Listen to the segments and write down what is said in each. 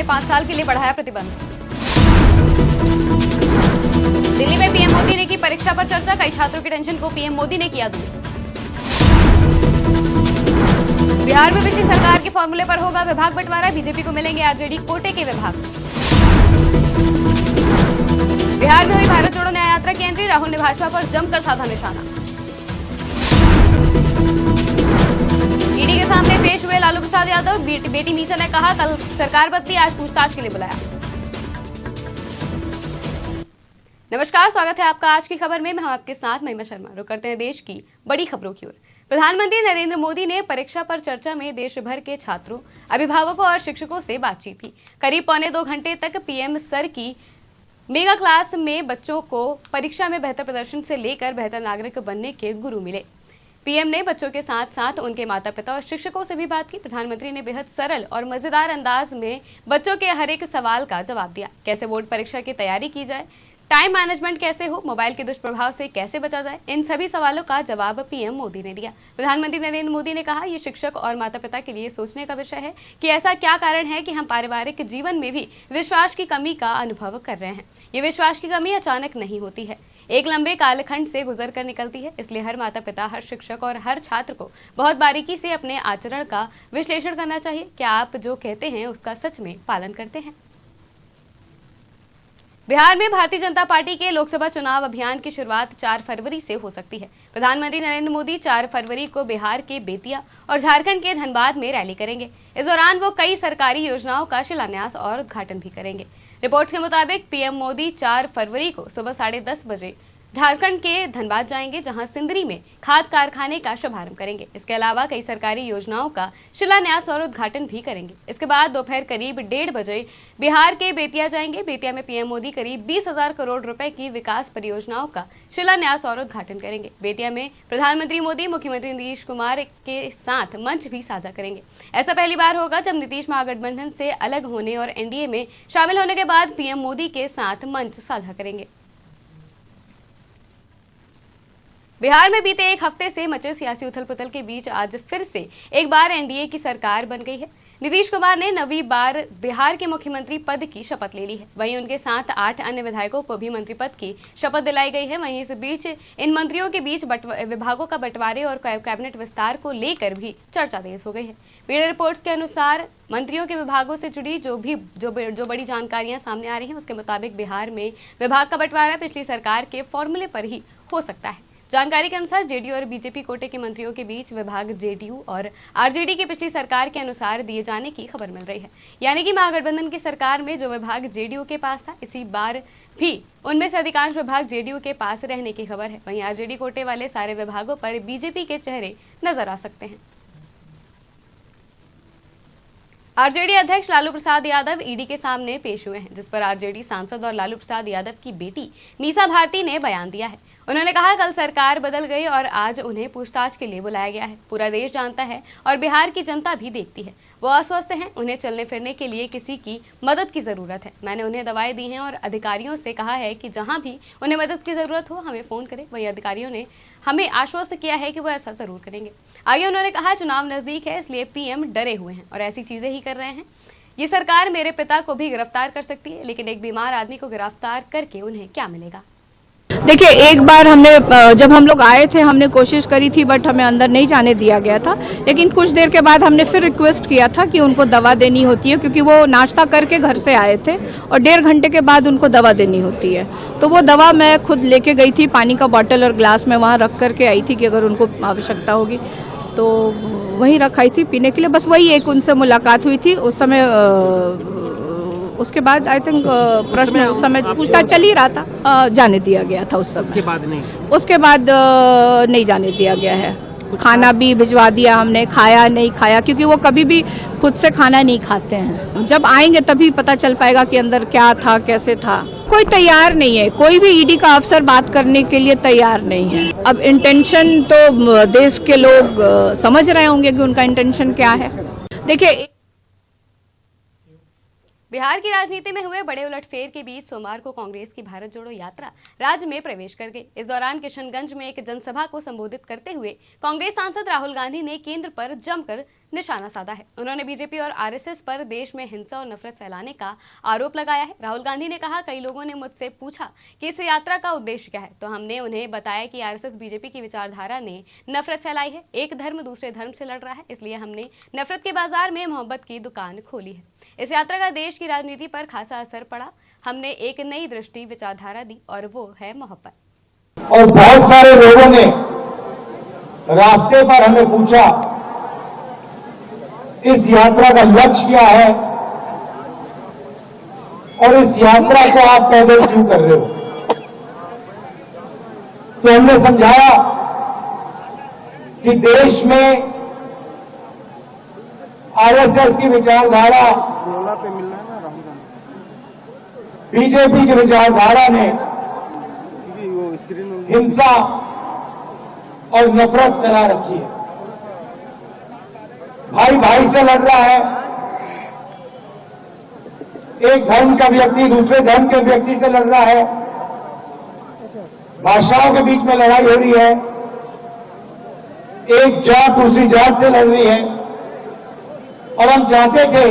5 साल के लिए बढ़ाया प्रतिबंध। दिल्ली में पीएम मोदी ने की परीक्षा पर चर्चा, कई छात्रों की टेंशन को पीएम मोदी ने किया दूर। बिहार में पिछली सरकार के फॉर्मूले पर होगा विभाग बंटवारा, बीजेपी को मिलेंगे आरजेडी कोटे के विभाग। बिहार में हुई भारत जोड़ो न्याय यात्रा की एंट्री, राहुल ने भाजपा पर जमकर साधा निशाना। ईडी के सामने पेश हुए लालू प्रसाद यादव, बेटी मीसा ने कहा कल सरकार बदली, आज पूछताछ के लिए बुलाया। नमस्कार, स्वागत है आपका आज की खबर में। मैं हूं आपके साथ महिमा शर्मा। रुक करते हैं देश की बड़ी खबरों की ओर। प्रधानमंत्री नरेंद्र मोदी ने परीक्षा पर चर्चा में देश भर के छात्रों, अभिभावकों और शिक्षकों से बातचीत की। करीब पौने 2 घंटे तक पीएम सर की मेगा क्लास में बच्चों को परीक्षा में बेहतर प्रदर्शन से लेकर बेहतर नागरिक बनने के गुरु मिले। पीएम ने बच्चों के साथ साथ उनके माता पिता और शिक्षकों से भी बात की। प्रधानमंत्री ने बेहद सरल और मजेदार अंदाज में बच्चों के हर एक सवाल का जवाब दिया। कैसे बोर्ड परीक्षा की तैयारी की जाए, टाइम मैनेजमेंट कैसे हो, मोबाइल के दुष्प्रभाव से कैसे बचा जाए, इन सभी सवालों का जवाब पीएम मोदी ने दिया। प्रधानमंत्री नरेंद्र मोदी ने कहा, ये शिक्षक और माता पिता के लिए सोचने का विषय है कि ऐसा क्या कारण है कि हम पारिवारिक जीवन में भी विश्वास की कमी का अनुभव कर रहे हैं। ये विश्वास की कमी अचानक नहीं होती है, एक लंबे कालखंड से गुजर कर निकलती है। इसलिए हर माता पिता, हर शिक्षक और हर छात्र को बहुत बारीकी से अपने आचरण का विश्लेषण करना चाहिए। क्या आप जो कहते हैं उसका सच में पालन करते हैं? बिहार में भारतीय जनता पार्टी के लोकसभा चुनाव अभियान की शुरुआत 4 फरवरी से हो सकती है। प्रधानमंत्री नरेंद्र मोदी 4 फरवरी को बिहार के बेतिया और झारखंड के धनबाद में रैली करेंगे। इस दौरान वो कई सरकारी योजनाओं का शिलान्यास और उद्घाटन भी करेंगे। रिपोर्ट्स के मुताबिक पीएम मोदी 4 फरवरी को सुबह 10:30 बजे झारखंड के धनबाद जाएंगे, जहां सिंदरी में खाद कारखाने का शुभारंभ करेंगे। इसके अलावा कई सरकारी योजनाओं का शिलान्यास और उद्घाटन भी करेंगे। इसके बाद दोपहर करीब 1:30 बजे बिहार के बेतिया जाएंगे। बेतिया में पीएम मोदी करीब 20,000 करोड़ रुपए की विकास परियोजनाओं का शिलान्यास और उद्घाटन करेंगे। बेतिया में प्रधानमंत्री मोदी मुख्यमंत्री नीतीश कुमार के साथ मंच भी साझा करेंगे। ऐसा पहली बार होगा जब नीतीश महागठबंधन से अलग होने और एनडीए में शामिल होने के बाद पीएम मोदी के साथ मंच साझा करेंगे। बिहार में बीते एक हफ्ते से मचे सियासी उथल पुथल के बीच आज फिर से एक बार एनडीए की सरकार बन गई है। नीतीश कुमार ने 9वीं बार बिहार के मुख्यमंत्री पद की शपथ ले ली है। वहीं उनके साथ 8 अन्य विधायकों को भी मंत्री पद की शपथ दिलाई गई है। वहीं इस बीच इन मंत्रियों के बीच विभागों का बंटवारे और कैबिनेट विस्तार को लेकर भी चर्चा तेज हो गई है। मीडिया रिपोर्ट्स के अनुसार मंत्रियों के विभागों से जुड़ी जो बड़ी जानकारियां सामने आ रही हैं, उसके मुताबिक बिहार में विभाग का बंटवारा पिछली सरकार के फॉर्मूले पर ही हो सकता है। जानकारी के अनुसार जेडीयू और बीजेपी कोटे के मंत्रियों के बीच विभाग जेडीयू और आरजेडी की पिछली सरकार के अनुसार दिए जाने की खबर मिल रही है। यानी कि महागठबंधन की सरकार में जो विभाग जेडीयू के पास था, इसी बार भी उनमें से अधिकांश विभाग जेडीयू के पास रहने की खबर है। वहीं आरजेडी कोटे वाले सारे विभागों पर बीजेपी के चेहरे नजर आ सकते हैं। आरजेडी अध्यक्ष लालू प्रसाद यादव ईडी के सामने पेश हुए हैं, जिस पर आरजेडी सांसद और लालू प्रसाद यादव की बेटी मीसा भारती ने बयान दिया है। उन्होंने कहा, कल सरकार बदल गई और आज उन्हें पूछताछ के लिए बुलाया गया है। पूरा देश जानता है और बिहार की जनता भी देखती है। वो अस्वस्थ हैं, उन्हें चलने फिरने के लिए किसी की मदद की ज़रूरत है। मैंने उन्हें दवाएं दी हैं और अधिकारियों से कहा है कि जहां भी उन्हें मदद की ज़रूरत हो हमें फ़ोन करें। वहीं अधिकारियों ने हमें आश्वस्त किया है कि वो ऐसा ज़रूर करेंगे। आगे उन्होंने कहा, चुनाव नज़दीक है, इसलिए पीएम डरे हुए हैं और ऐसी चीज़ें ही कर रहे हैं। ये सरकार मेरे पिता को भी गिरफ्तार कर सकती है, लेकिन एक बीमार आदमी को गिरफ्तार करके उन्हें क्या मिलेगा? देखिए, एक बार हमने जब हम लोग आए थे हमने कोशिश करी थी, बट हमें अंदर नहीं जाने दिया गया था। लेकिन कुछ देर के बाद हमने फिर रिक्वेस्ट किया था कि उनको दवा देनी होती है, क्योंकि वो नाश्ता करके घर से आए थे और 1.5 घंटे के बाद उनको दवा देनी होती है। तो वो दवा मैं खुद लेके गई थी, पानी का बॉटल और ग्लास में वहाँ रख करके आई थी कि अगर उनको आवश्यकता होगी तो वहीं रखाई थी पीने के लिए। बस वही एक उनसे मुलाकात हुई थी उस समय। उसके बाद आई थिंक प्रश्न उस समय पूछताछ चल ही रहा था, जाने दिया गया था उस समय। उसके बाद नहीं जाने दिया गया है। खाना भी भिजवा दिया हमने, खाया नहीं खाया, क्योंकि वो कभी भी खुद से खाना नहीं खाते हैं। जब आएंगे तभी पता चल पाएगा कि अंदर क्या था, कैसे था। कोई तैयार नहीं है, कोई भी ईडी का अफसर बात करने के लिए तैयार नहीं है। अब इंटेंशन तो देश के लोग समझ रहे होंगे कि उनका इंटेंशन क्या है। देखिए, बिहार की राजनीति में हुए बड़े उलटफेर के बीच सोमवार को कांग्रेस की भारत जोड़ो यात्रा राज्य में प्रवेश कर गई। इस दौरान किशनगंज में एक जनसभा को संबोधित करते हुए कांग्रेस सांसद राहुल गांधी ने केंद्र पर जमकर निशाना साधा है। उन्होंने बीजेपी और आरएसएस पर देश में हिंसा और नफरत फैलाने का आरोप लगाया है। राहुल गांधी ने कहा, कई लोगों ने मुझसे पूछा कि इस यात्रा का उद्देश्य क्या है, तो हमने उन्हें बताया कि आरएसएस बीजेपी की विचारधारा ने नफरत फैलाई है। एक धर्म दूसरे धर्म से लड़ रहा है, इसलिए हमने नफरत के बाजार में मोहब्बत की दुकान खोली है। इस यात्रा का देश की राजनीति पर खासा असर पड़ा। हमने एक नई दृष्टि विचारधारा दी और वो है मोहब्बत। और बहुत सारे लोगों ने रास्ते पर हमें पूछा, इस यात्रा का लक्ष्य क्या है और इस यात्रा को आप पैदल क्यों कर रहे हो। तो हमने समझाया कि देश में आरएसएस की विचारधारा, बीजेपी की विचारधारा ने हिंसा और नफरत फैला रखी है। भाई भाई से लड़ रहा है, एक धर्म का व्यक्ति दूसरे धर्म के व्यक्ति से लड़ रहा है, भाषाओं के बीच में लड़ाई हो रही है, एक जात दूसरी जात से लड़ रही है। और हम चाहते थे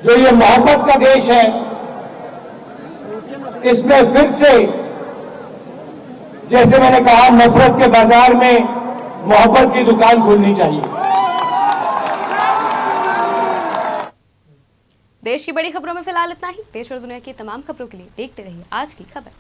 जो ये मोहब्बत का देश है, इसमें फिर से, जैसे मैंने कहा, नफरत के बाजार में मोहब्बत की दुकान खोलनी चाहिए। देश की बड़ी खबरों में फिलहाल इतना ही। देश और दुनिया की तमाम खबरों के लिए देखते रहिए आज की खबर।